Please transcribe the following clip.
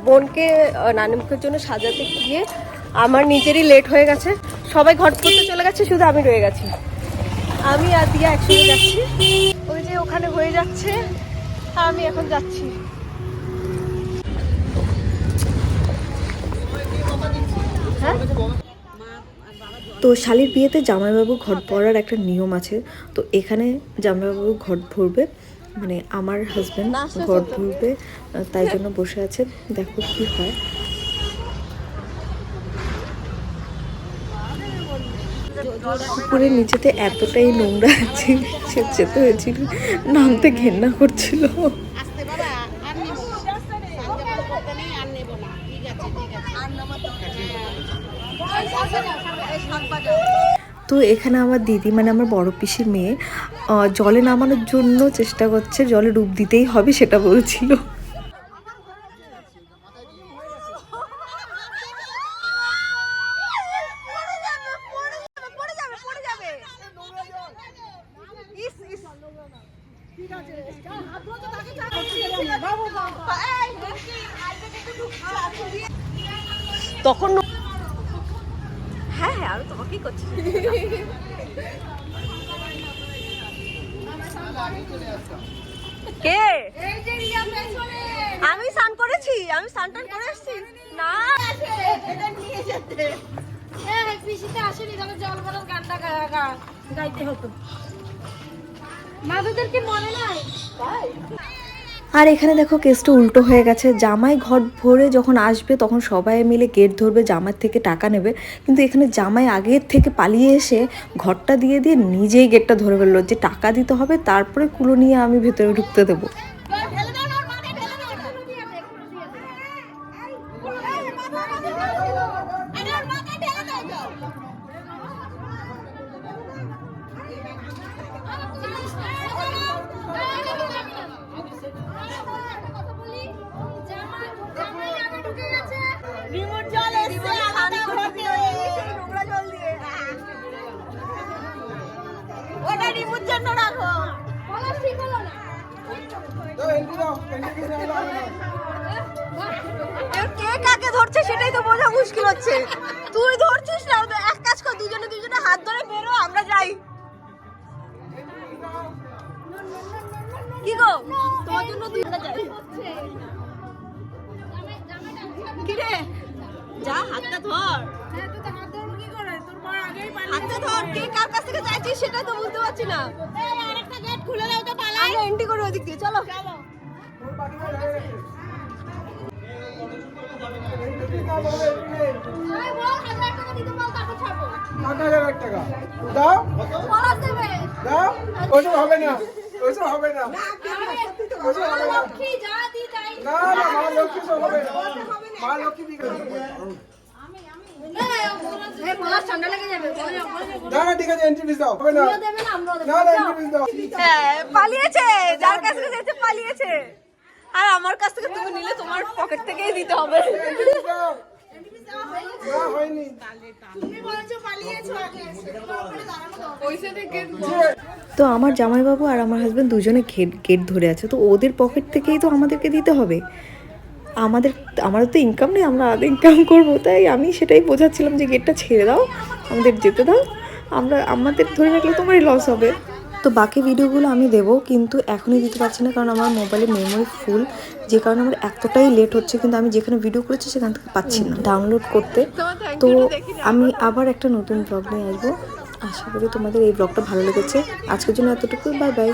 বোনকে নানিমুখের জন্য সাজাতে গিয়ে আমার নিজেরই লেট হয়ে গেছে। সবাই ঘর করতে চলে গেছে, শুধু আমি রয়ে গেছি। আমি আর দিয়া একসঙ্গে যাচ্ছি, ওই যে ওখানে হয়ে যাচ্ছে আর আমি এখন যাচ্ছি। তো শালির বিয়েতে জামাইবাবু ঘট ভরার একটা নিয়ম আছে। তো এখানে জামাইবাবু ঘট ভরবে, মানে আমার হাজব্যান্ড ঘট ভরবে, তাই জন্য বসে আছে। দেখো কি হয়। পুকুরের নিচেতে এতটাই নোংরা আছে, সে যেতে হয়েছিল, নামতে ঘেন্না করছিল। তো এখানে আমার দিদি, মানে আমার বড় পিসির মেয়ে, জলে নামানোর জন্য চেষ্টা করছে, জলে ডুব দিতেই হবে সেটা বলছিল। তখন হ্যাঁ আমি তোমাকেই করছি। কে? আমি স্নান করেছি, আমি স্নান টান করে এসেছি। না পিসিতে আসেনি, তাহলে জল ভরার গানটা গাইতে হতো। মাদুদেরকে মনে নাই। আর এখানে দেখো কেসটা উল্টো হয়ে গেছে। জামাই ঘট ভরে যখন আসবে তখন সবাই মিলে গেট ধরবে, জামাই থেকে টাকা নেবে, কিন্তু এখানে জামাই আগের থেকে পালিয়ে এসে ঘরটা দিয়ে দিয়ে নিজেই গেটটা ধরে ফেললো যে টাকা দিতে হবে, তারপরে কুলো নিয়ে আমি ভেতরে ঢুকতে দেবো। কে কাকে ধরছে সেটাই তো বোঝা মুশকিল হচ্ছে। তুই ধরছিস না, এক কাজ কর, দুজনে দুজনে হাত ধরে বেরো, আমরা যাই। কি গো, তোমার জন্য দুইটা যাই। কি রে, যা হাতটা ধর। হাতটা ধর, কে কার কাছ থেকে চাইছিস সেটা তো বুঝতে পারছি না। আরেকটা গেট খুলে দাও তো পালাই। আমরা এন্ট্রি করব ওদিক দিয়ে, চলো চলো। পালিয়েছে, যার কাছ থেকে পালিয়েছে, আর আমার কাছ থেকে তুমি নিলে তোমার পকেট থেকেই দিতে হবে। তো আমার জামাইবাবু আর আমার হাজবেন্ড দুজনে গেট ধরে আছে, তো ওদের পকেট থেকেই তো আমাদেরকে দিতে হবে। আমাদের তো ইনকাম নেই, আমরা আলাদা ইনকাম করবো, তাই আমি সেটাই বোঝাচ্ছিলাম যে গেটটা ছেড়ে দাও, আমাদের যেতে দাও, আমাদের ধরে রাখলে তোমারই লস হবে। তো বাকি ভিডিওগুলো আমি দেবো, কিন্তু এখনই দিতে পারছি না, কারণ আমার মোবাইলে মেমোরি ফুল, যে কারণে আমার এতটাই লেট হচ্ছে। কিন্তু আমি যেখানে ভিডিও করেছি সেখান থেকে পাচ্ছি না ডাউনলোড করতে। তো আমি আবার একটা নতুন ব্লগ নিয়ে আসবো। আশা করি তোমাদের এই ব্লগটা ভালো লেগেছে। আজকের জন্য এতটুকু, বাই বাই।